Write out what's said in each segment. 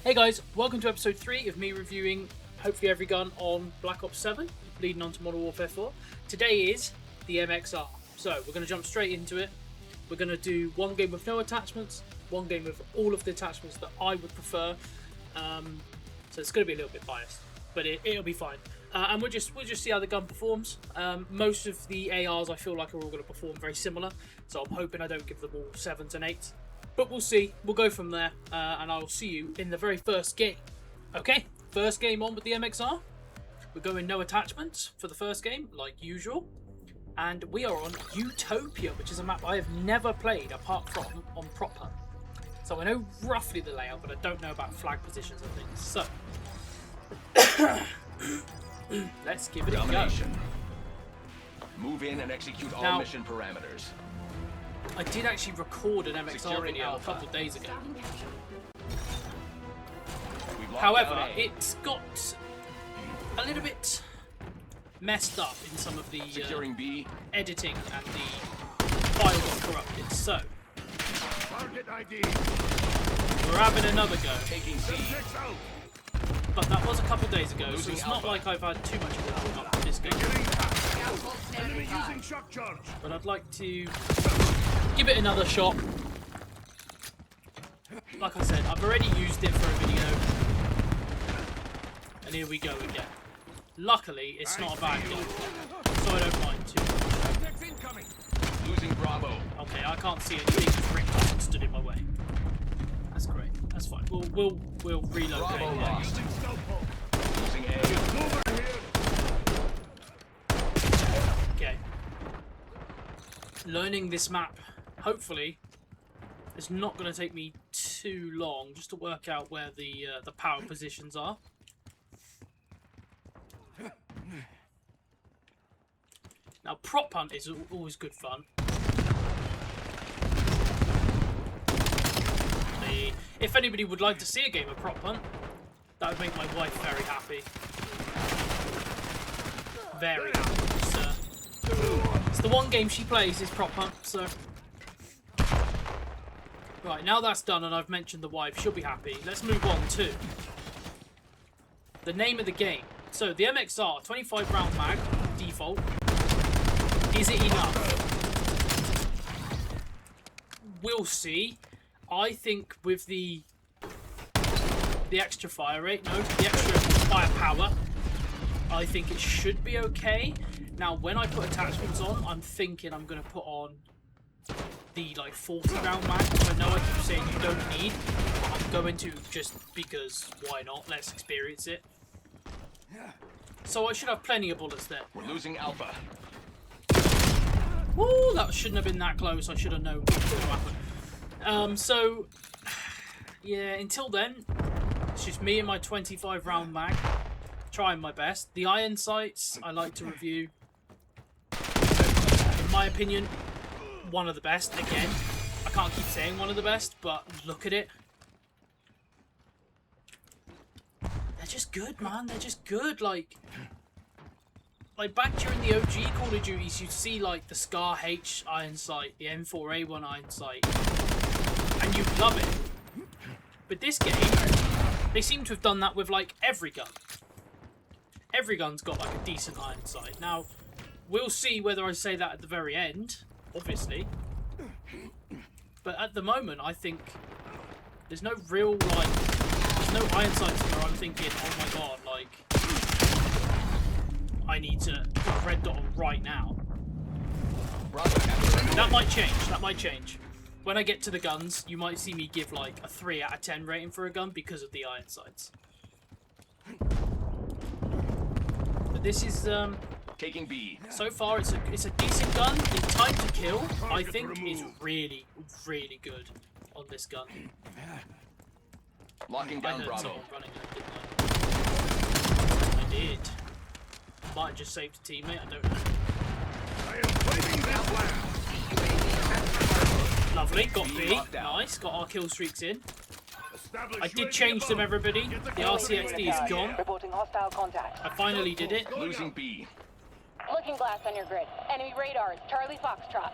Hey guys, welcome to episode 3 of me reviewing hopefully every gun on Black Ops 7, leading on to Modern Warfare 4. Today is the MXR, so we're going to jump straight into it. We're going to do one game with no attachments, one game with all of the attachments that I would prefer, so it's going to be a little bit biased, but it'll be fine. And we'll just see how the gun performs. Most of the ARs I feel like are all going to perform very similar, so I'm hoping I don't give them all 7s and 8s. But we'll see. We'll go from there, and I'll see you in the very first game. Okay, first game on with the MXR. We're going no attachments for the first game, like usual. And we are on Utopia, which is a map I have never played apart from on Prop Hunt. So I know roughly the layout, but I don't know about flag positions and things. So, let's give it a go. Move in and execute all mission parameters. I did actually record an MXR video a couple of days ago. However, it's got a little bit messed up in some of the editing, and the file got corrupted. So we're having another go. But that was a couple of days ago, so it's not like I've had too much of a this game. But I'd like to give it another shot. Like I said, I've already used it for a video. And here we go again. Luckily, it's not a bad gun, so I don't mind too much. Losing Bravo. Okay, I can't see anything that's ripped up and stood in my way. That's great. That's fine. We'll relocate. Losing A. Okay. Learning this map, hopefully, is not going to take me too long just to work out where the power positions are. Now, prop hunt is always good fun. If anybody would like to see a game of prop hunt, that would make my wife very happy. Very happy, sir. It's the one game she plays is prop hunt, so... Right, now that's done and I've mentioned the wife, she'll be happy. Let's move on to the name of the game. So, the MXR, 25 round mag, default. Is it enough? We'll see. I think with the extra fire rate, the extra firepower, I think it should be okay. Now, when I put attachments on, I'm thinking I'm going to put on the 40 round mag, which I know I keep saying you don't need, but I'm going to just because why not? Let's experience it. So I should have plenty of bullets there. We're losing Alpha. Woo, that shouldn't have been that close. I should have known what was going to happen. So, yeah, until then, it's just me and my 25 round mag. Trying my best. The iron sights I like to review. In my opinion, one of the best. Again, I can't keep saying one of the best, but look at it. They're just good, man. They're just good. Like back during the OG Call of Duties, you'd see like the Scar H iron sight, the M4A1 iron sight, and you'd love it. But this game, they seem to have done that with like every gun. Every gun's got like a decent iron sight. Now, we'll see whether I say that at the very end, obviously. But at the moment, I think there's no real there's no iron sights where I'm thinking, oh my god, I need to put a red dot on right now. That might change. That might change. When I get to the guns, you might see me give like a 3 out of 10 rating for a gun because of the iron sights. But this is taking B. So far, it's a decent gun. The time to kill, I think, is really, really good on this gun. Locking down Bravo. Running there, I did. Might have just saved a teammate, I don't know. Lovely, got B. Nice, got our kill streaks in. I did change them, everybody. The RCXD is gone. Reporting hostile contact. I finally did it. Losing B. Looking glass on your grid. Enemy radars. Charlie Foxtrot.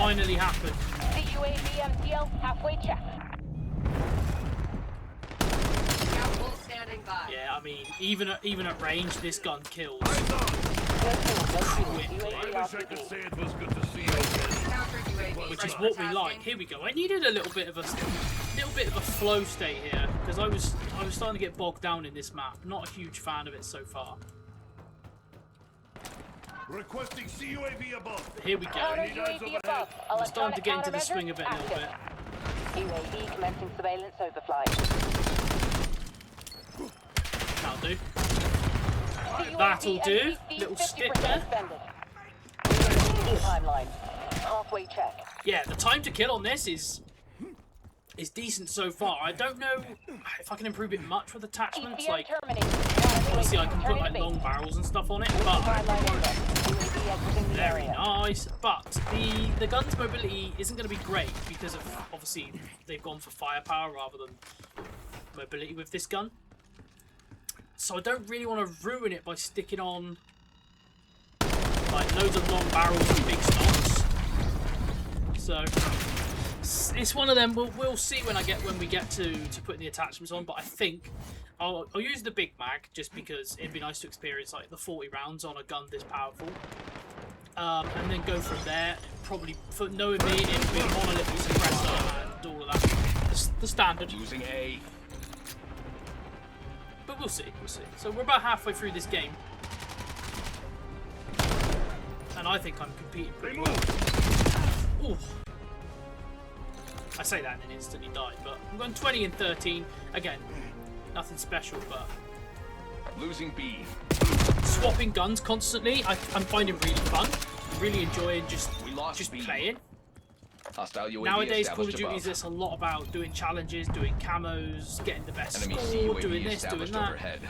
Finally happened. The UAV MTL halfway check. Standing by. Yeah, I mean, even at range, this gun kills. No fuel, no fuel. I UAV wish I could RTB. say it was good to see you again. Counter UAV. Which is what we like. Here we go. I needed a little bit of a flow state here because I was starting to get bogged down in this map. Not a huge fan of it so far. Requesting CUAV above. But here we Counter go. UAV above. I'm starting to Electronic get into the countermeasures swing of it a little bit. active. UAV commencing surveillance overflight. That'll do. UAV That'll do. NCC Little stick 50% there. expended. Timeline. Halfway check. Yeah, the time to kill on this is decent so far. I don't know if I can improve it much with attachments. ECM Like, terminated. obviously I can put Turning like to long base. barrels and stuff on it, but Timeline over. UAV exiting the very area. nice. But the gun's mobility isn't going to be great because of obviously they've gone for firepower rather than mobility with this gun. So I don't really want to ruin it by sticking on like loads of long barrels and big stocks. So it's one of them. We'll see when we get to putting the attachments on. But I think I'll use the big mag just because it'd be nice to experience like the 40 rounds on a gun this powerful, and then go from there. Probably for knowing me, it'll be a monolithic suppressor and all of that. The standard. Losing A. But we'll see. So we're about halfway through this game, and I think I'm competing pretty well. Ooh. I say that and then instantly died, but I'm going 20 and 13. Again, nothing special, but Losing B. swapping guns constantly, I'm finding really fun. Really enjoying just B. playing. Hostile UAV Nowadays, Call of established Duty is above. it's a lot about doing challenges, doing camos, getting the best Enemy score, CUAV doing this, doing established that. overhead.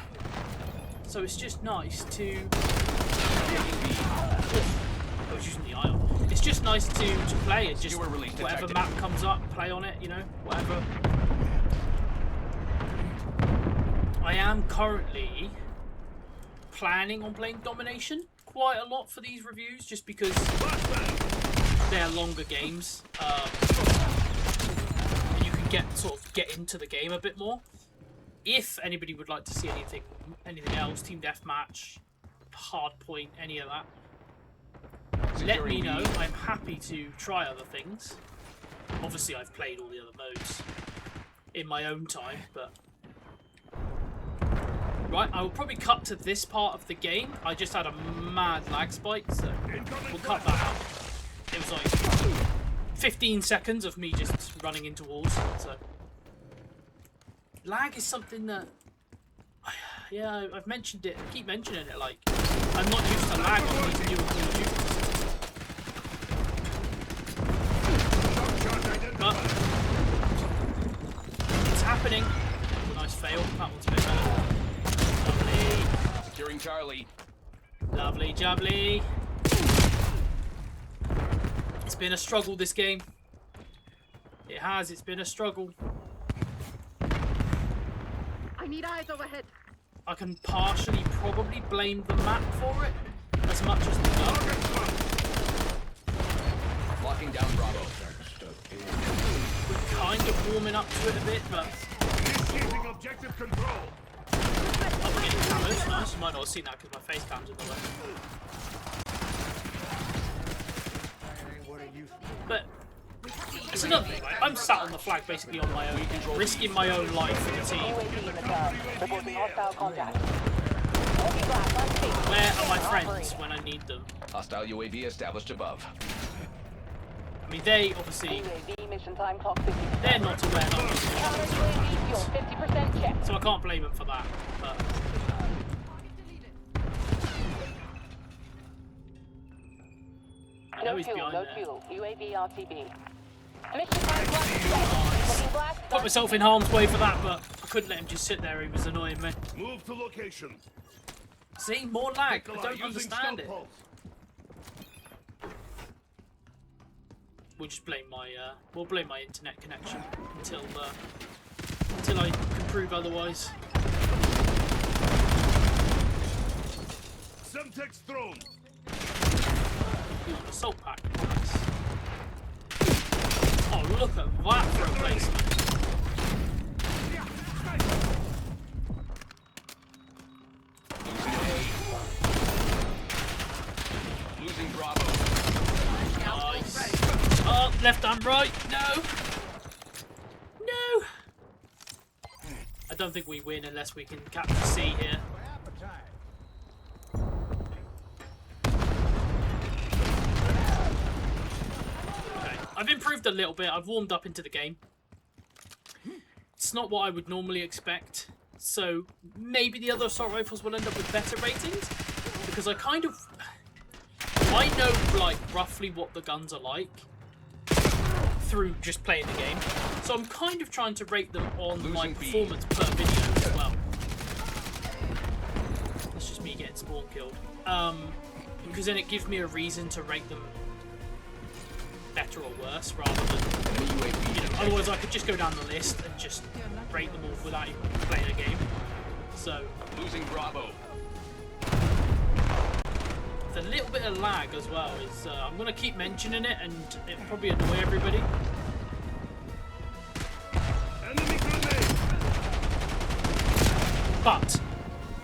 So it's just nice to. Taking B. I was using the ion. It's just nice to play and just Skewer release whatever detected. map comes up, play on it, you know, whatever. I am currently planning on playing Domination quite a lot for these reviews, just because they're longer games, and you can get into the game a bit more. If anybody would like to see anything else, Team Deathmatch, Hardpoint, any of that, let me Securing know. B. I'm happy to try other things. Obviously, I've played all the other modes in my own time, but right, I will probably cut to this part of the game. I just had a mad lag spike, so we'll cut that out. It was like 15 seconds of me just running into walls. So lag is something that, yeah, I've mentioned it. I keep mentioning it. Like, I'm not used to lag on these newer Call of Duty. But it's happening. Nice fail. That one's a bit better. Lovely. Securing Charlie. Lovely jubbly. It's been a struggle, this game. It has. It's been a struggle. I need eyes overhead. I can partially probably blame the map for it as much as the gun. Locking down Bravo. We're kind of warming up to it a bit, but Initiating objective control. oh, we're getting cameras. Nice. You might not have seen that because my face cam's in the way. But it's another thing, right? I'm sat on the flag basically on my own, risking my own life for the team. UAV in the tower. Reporting hostile contact. Heavy blast on station. Where are my Operating. friends when I need them? Hostile UAV established above. I mean, they obviously, UAV mission time clock 50%. they're not aware that I'm Counter UAV fuel 50% check. so I can't blame them for that. But I know No he's fuel, behind no there. fuel. UAV RTB. Mission time clock set. Looking black. Put myself in harm's way for that, but I couldn't let him just sit there. He was annoying me. Move to location. See, more lag. I don't understand it. We'll just blame my we'll blame my internet connection until I can prove otherwise. Semtex thrown. Ooh, assault pack. Nice. Oh, Look at that for a placement. Losing Bravo. Nice. Oh, left and right. No. No. I don't think we win unless we can capture C here. Okay. I've improved a little bit. I've warmed up into the game. It's not what I would normally expect. So maybe the other assault rifles will end up with better ratings. Because I know like roughly what the guns are like through just playing the game. So I'm kind of trying to rate them on my performance per video as well. That's just me getting spawn killed. Because then it gives me a reason to rate them better or worse rather than, you know, otherwise I could just go down the list and just rate them all without even playing a game. So Losing Bravo. a little bit of lag as well. Is I'm going to keep mentioning it and it'll probably annoy everybody. But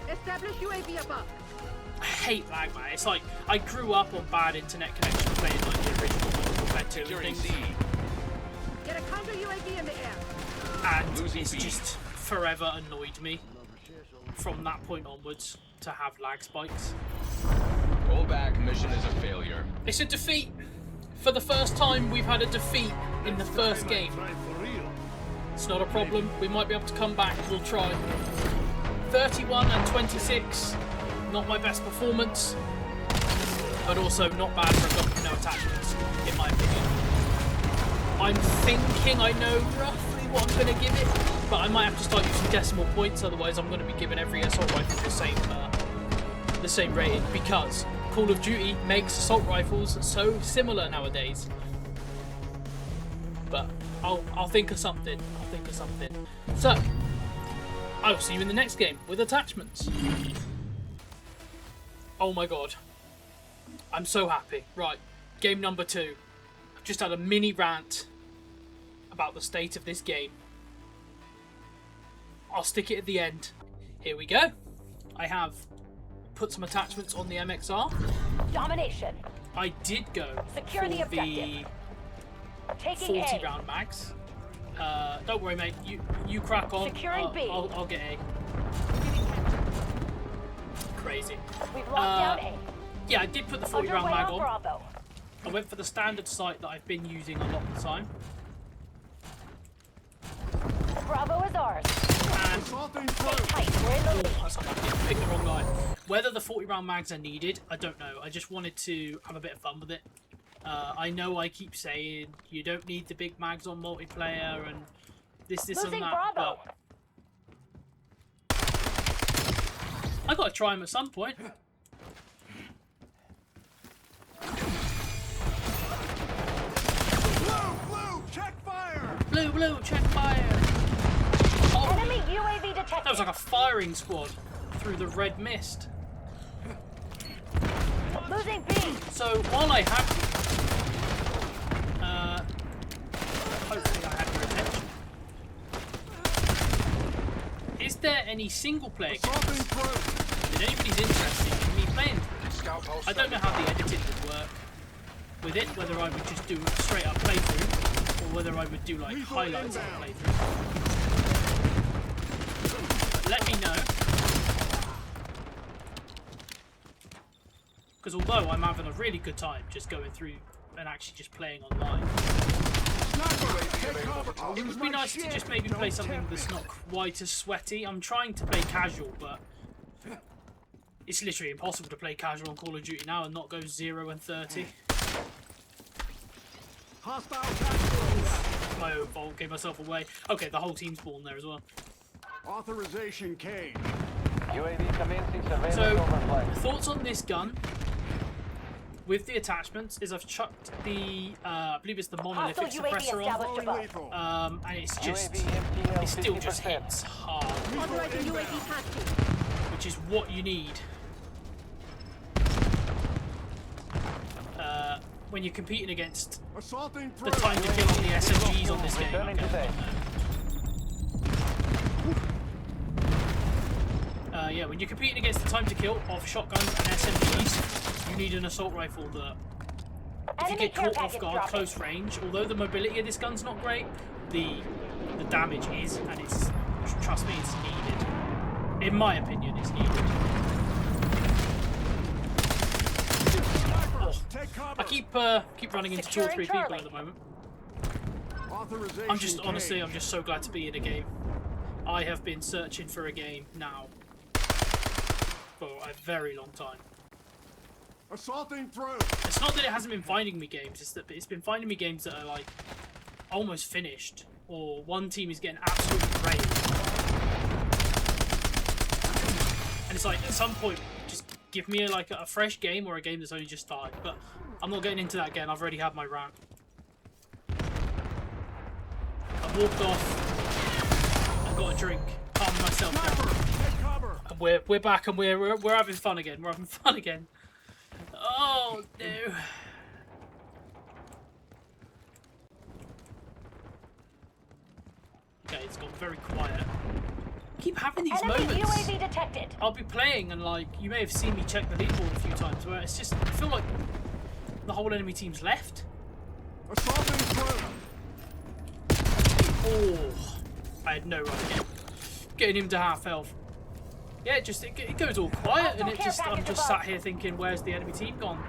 Establish UAV above. I hate lag, man. It's like I grew up on bad internet connection playing like the original Modern Warfare 2 and Securing things, C. Get a counter UAV in the air. and Losing it's B. just forever annoyed me from that point onwards to have lag spikes. Roll back. Mission is a failure. It's a defeat. For the first time, we've had a defeat in the first game. It's not a problem. We might be able to come back. We'll try. 31 and 26. Not my best performance, but also not bad for a gun with no attachments, in my opinion. I'm thinking I know roughly what I'm going to give it, but I might have to start using decimal points. Otherwise, I'm going to be giving every assault rifle the same rating, because Call of Duty makes assault rifles so similar nowadays. But I'll think of something. I'll think of something. So I'll see you in the next game with attachments. Oh my god. I'm so happy. Right, game number 2. I've just had a mini rant about the state of this game. I'll stick it at the end. Here we go. I have put some attachments on the MXR. Domination. I did go Secure for the the objective. Taking 40 A. round mags. Don't worry, mate. You crack on. Securing B. I'll get A. Crazy. We've locked down A. Yeah, I did put the 40 round Underway mag on on. Bravo. I went for the standard sight that I've been using a lot of the time. Bravo is ours. And Stay tight. We're in the lead. I picked the wrong guy. Whether the 40 round mags are needed, I don't know. I just wanted to have a bit of fun with it. I know I keep saying you don't need the big mags on multiplayer and this Losing and that, Bravo. but I gotta try them at some point. Blue, check fire! Oh, Enemy UAV detected. that was like a firing squad through the red mist. Losing B. So while I have hopefully I have your attention. Is there any single player games that anybody's interested in me playing? I don't know how the editing would work with it, whether I would just do a straight up playthrough or whether I would do like highlights of the playthrough. But let me know. Because although I'm having a really good time just going through and actually just playing online, it would be nice to just maybe play something that's not quite as sweaty. I'm trying to play casual, but it's literally impossible to play casual on Call of Duty now and not go 0 and 30. My own fault, gave myself away. Okay, the whole team's spawned there as well. Authorization K. UAV commencing surveillance So, overflight. thoughts on this gun with the attachments is I've chucked the, I believe it's the monolithic Hostile UAV suppressor established above. Lethal. on, and it's just, UAV MTL it still just 50%. hits hard, Authorizing UAV tasking. which is what you need. when you're competing against Assaulting the through. time to kill on the SMGs on this game. Returning to base. Yeah, when you're competing against the time to kill of shotguns and SMGs, you need an assault rifle that, if you Enemy get care caught off package guard dropping. close range, although the mobility of this gun's not great, the damage is, and it's, trust me, it's needed. In my opinion, it's needed. Oh, Take cover. I keep running into 2 or 3 Securing people at Charlie. the moment. Authorization I'm just, honestly, cage. I'm just so glad to be in a game. I have been searching for a game now for a very long time. Assaulting through. It's not that it hasn't been finding me games, it's that it's been finding me games that are like almost finished, or one team is getting absolutely raided. And it's like, at some point, just give me a fresh game or a game that's only just started. But I'm not getting into that again, I've already had my rant. I walked off and got a drink, calmed myself down. Take cover. And we're back and we're having fun again. We're having fun again. Oh no. Okay, it's gone very quiet. Keep having these Enemy moments. UAV detected. I'll be playing and like you may have seen me check the leaderboard a few times where it's just I feel like the whole enemy team's left. Assaulting through. Oh, I had no right getting him to half health. Yeah, it goes all quiet and I'm just sat here thinking, where's the enemy team gone?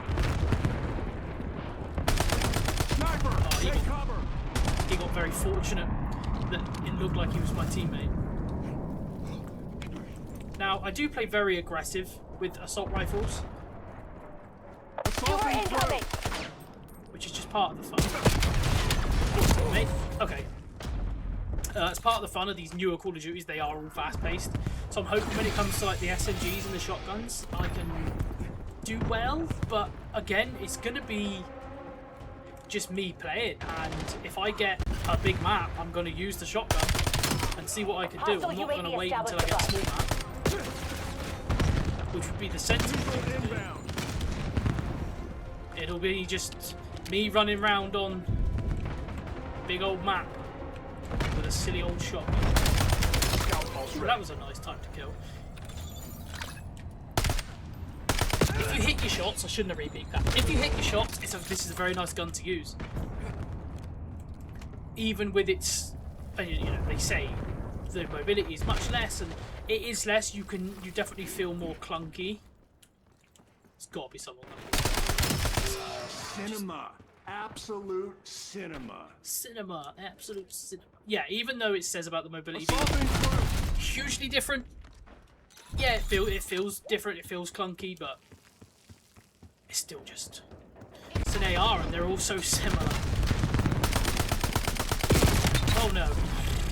Sniper. Oh, Take cover. He got very fortunate that it looked like he was my teammate. Now, I do play very aggressive with assault rifles, You are Assaulting incoming. through. which is just part of the fun. Mate, okay. It's part of the fun of these newer Call of Duties. They are all fast-paced, so I'm hoping when it comes to like the SMGs and the shotguns, I can do well. But again, it's gonna be just me playing, and if I get a big map, I'm gonna use the shotgun and see what I can do. Hostile I'm not UAV gonna wait until I get a small map, which would be the sensible thing to do. Inbound. It'll be just me running around on big old map with a silly old shotgun. Ooh, that was a nice time to kill. If you hit your shots, I shouldn't have repeated that. If you hit your shots, this is a very nice gun to use. Even with its, you know, they say the mobility is much less, and it is less. You definitely feel more clunky. It's got to be someone like Cinema. Absolute cinema. cinema, absolute cinema. Yeah, even though it says about the mobility being Assaulting through. hugely different. Yeah, it feels different. It feels clunky, but it's still just it's an AR, and they're all so similar. Oh no!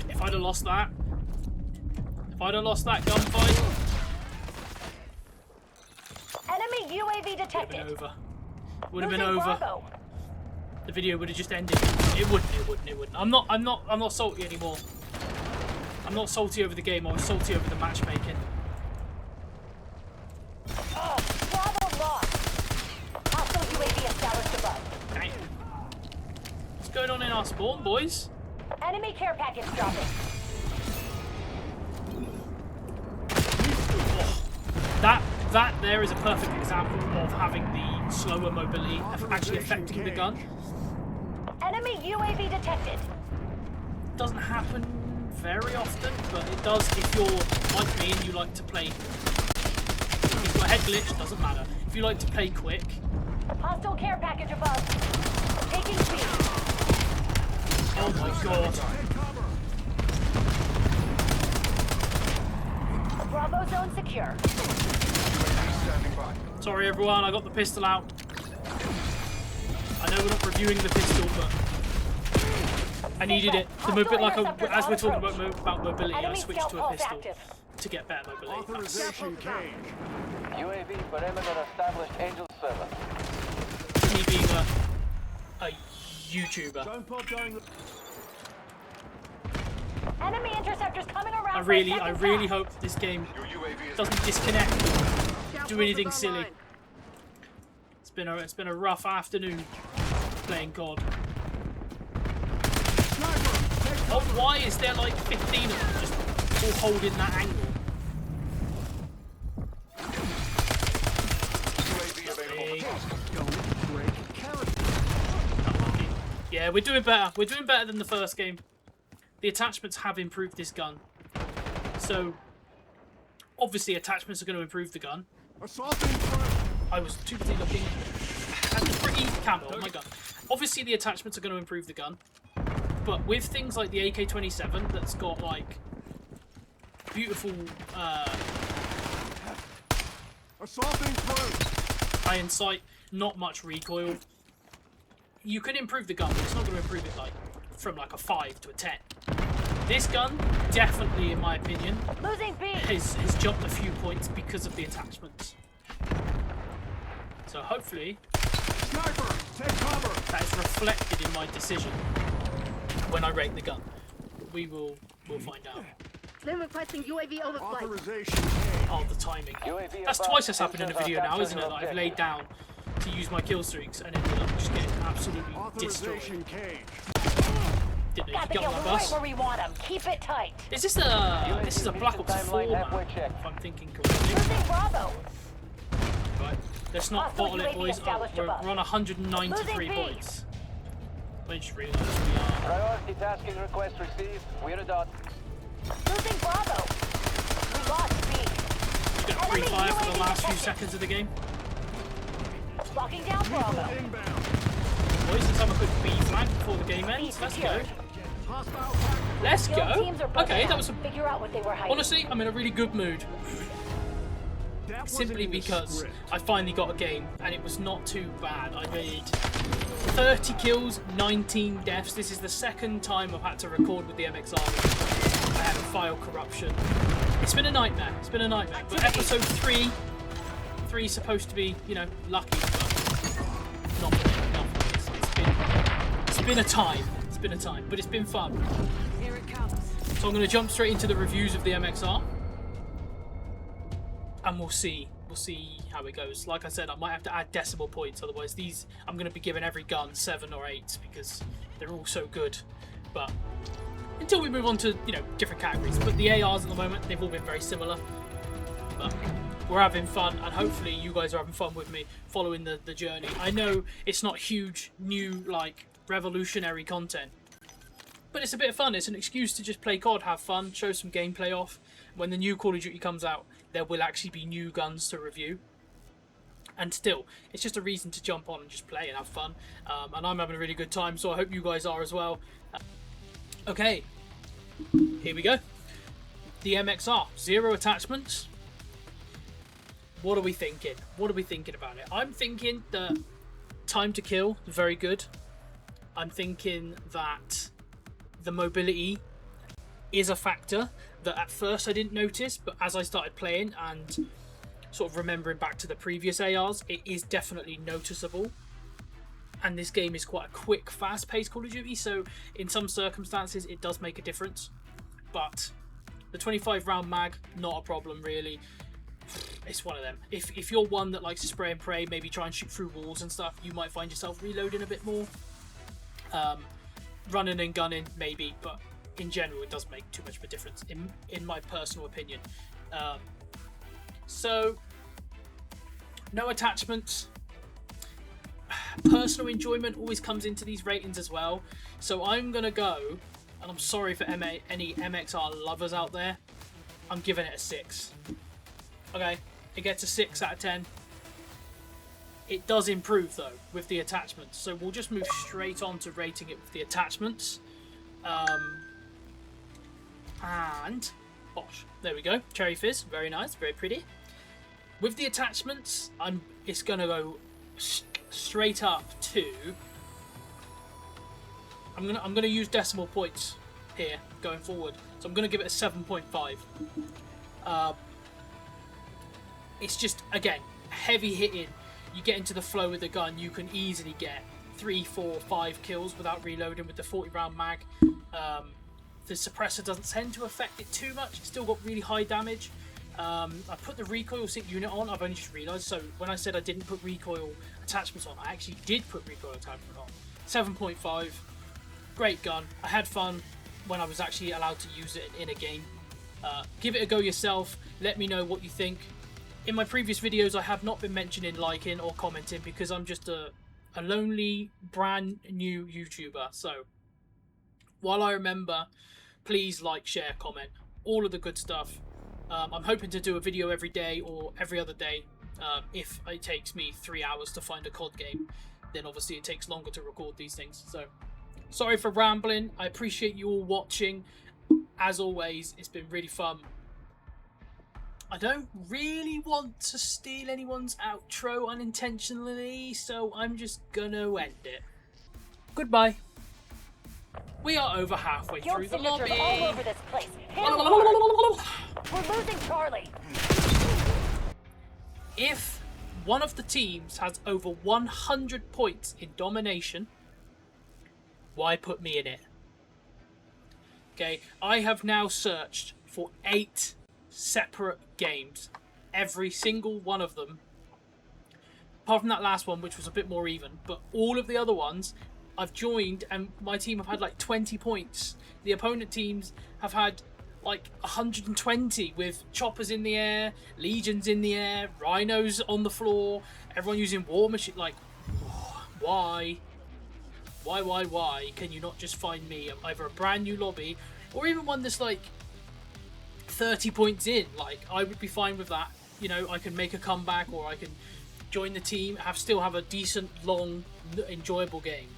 If I'd have lost that gunfight, Enemy UAV it would have detected. been over. Would have been Losing over. Bravo. The video would have just ended. It wouldn't. I'm not salty anymore. I'm not salty over the game. I was salty over the matchmaking. Bravo lost. Hostile UAV established above. Dang. What's going on in our spawn, boys? Enemy care package dropping. That there is a perfect example of having the slower mobility actually affecting the gun. Enemy UAV detected. Doesn't happen very often, but it does if you're like me and you like to play. If you've got a head glitch, doesn't matter. If you like to play quick, Hostile care package above. Taking speed. oh my god. Bravo zone secure. Sorry everyone, I got the pistol out. I know we're not reviewing the pistol, but I needed it. As we're talking about mobility, I Enemy switched scout to a pulse pistol active. to get better mobility. Authorization cage. UAV perimeter established. Angel 7. Me being a YouTuber. Don't pop going. Enemy interceptors coming around. I for a really second hope that this game Your UAV is doesn't disconnect, Scout do pulse anything is silly. online. It's been a rough afternoon. playing COD. Sniper, take Oh, why is there like 15 of them just all holding that angle? UAV available. Big. Don't break character. Unlucky. Yeah, we're doing better. We're doing better than the first game. The attachments have improved this gun. So, obviously attachments are going to improve the gun. Assaulting front. I was too busy looking at the pretty camo on my gun. Obviously the attachments are going to improve the gun. But with things like the AK-27 that's got like beautiful Assaulting front. iron sight, not much recoil, you can improve the gun, but it's not going to improve it like from like a 5 to a 10. This gun, definitely in my opinion, Losing B. has jumped a few points because of the attachments. So hopefully Sniper, take cover. that is reflected in my decision when I rate the gun. We'll find out. Slim requesting UAV overflight. Authorization A. Oh, the timing. UAV That's above. twice that's happened in a Engines video are now, isn't it? capturing That I've laid down to use my kill streaks and ended up just getting absolutely destroyed. Authorization cage. Didn't know Got you the get on kills my right bus. where we want them. Keep it tight. Is this a Black Ops 4 halfway map, check. if I'm thinking correctly? Losing Bravo. Right. Let's not Hostile bottle it, UAV boys. Oh, established we're above. on 193 Losing B. points. I just realised we are. Priority tasking request received. We're a dot. Losing Bravo. We lost B. Just gonna free fire for the last few seconds of the game. Locking down Bravo. Inbound. Boys, let's have a quick B flag before the game ends. Let's go. Hostile pack. Let's Kill teams are go. broken Okay, out. that was Figure out what they were hiding. honestly, I'm in a really good mood. That wasn't Simply in the because script. I finally got a game and it was not too bad. I made 30 kills, 19 deaths. This is the second time I've had to record with the MXR. I had file corruption. It's been a nightmare. It's been a nightmare. But episode 3 is supposed to be, you know, lucky, but not really. Not really. It's been a time. It's been a time, but it's been fun. Here it comes. So I'm going to jump straight into the reviews of the MXR. And we'll see how it goes. Like I said, I might have to add decimal points, otherwise these I'm going to be giving every gun 7 or 8 because they're all so good. But until we move on to, you know, different categories. But the ARs at the moment, they've all been very similar. But we're having fun, and hopefully you guys are having fun with me following the journey. I know it's not huge, new, like, revolutionary content, but it's a bit of fun. It's an excuse to just play COD, have fun, show some gameplay off. When the new Call of Duty comes out, there will actually be new guns to review. And still, it's just a reason to jump on and just play and have fun. And I'm having a really good time, so I hope you guys are as well. Okay, here we go. The MXR, 0 attachments. What are we thinking? What are we thinking about it? I'm thinking that time to kill is very good. I'm thinking that the mobility is a factor that at first I didn't notice, but as I started playing and sort of remembering back to the previous ARs, it is definitely noticeable. And this game is quite a quick, fast-paced Call of Duty, so in some circumstances it does make a difference. But the 25-round mag, not a problem really. It's one of them. If you're one that likes to spray and pray, maybe try and shoot through walls and stuff, you might find yourself reloading a bit more. Running and gunning, maybe, but in general it doesn't make too much of a difference, in my personal opinion. So, no attachments. Personal enjoyment always comes into these ratings as well. So I'm going to go, and I'm sorry for any MXR lovers out there, I'm giving it a 6. Okay, it gets a 6 out of 10. It does improve though with the attachments, so we'll just move straight on to rating it with the attachments. And bosh, there we go. Cherry Fizz, very nice, very pretty. With the attachments, it's gonna go straight up to. I'm gonna use decimal points here going forward, so I'm gonna give it a 7.5. It's just, again, heavy hitting. You get into the flow with the gun, you can easily get 3, 4, 5 kills without reloading with the 40-round mag. The suppressor doesn't tend to affect it too much. It's still got really high damage. I put the recoil sync unit on, I've only just realised. So when I said I didn't put recoil attachments on, I actually did put recoil attachment on. 7.5. Great gun. I had fun when I was actually allowed to use it in a game. Give it a go yourself. Let me know what you think. In my previous videos, I have not been mentioning liking or commenting because I'm just a lonely, brand new YouTuber. So, while I remember, please like, share, comment, all of the good stuff. I'm hoping to do a video every day or every other day. If it takes me 3 hours to find a COD game, then obviously it takes longer to record these things. So, sorry for rambling. I appreciate you all watching. As always, it's been really fun. I don't really want to steal anyone's outro unintentionally, so I'm just gonna end it. Goodbye. We are over halfway Guild through the signatures lobby. all over this place. Hit 'em hard. We're losing Charlie. If one of the teams has over 100 points in domination, why put me in it? Okay, I have now searched for 8 separate games. Every single one of them, apart from that last one, which was a bit more even, but all of the other ones I've joined and my team have had like 20 points. The opponent teams have had like 120 with choppers in the air, legions in the air, rhinos on the floor, everyone using war machine. Like, why? Why can you not just find me either a brand new lobby or even one that's like 30 points in? Like, I would be fine with that. You know, I can make a comeback or I can join the team, still have a decent, long, enjoyable game.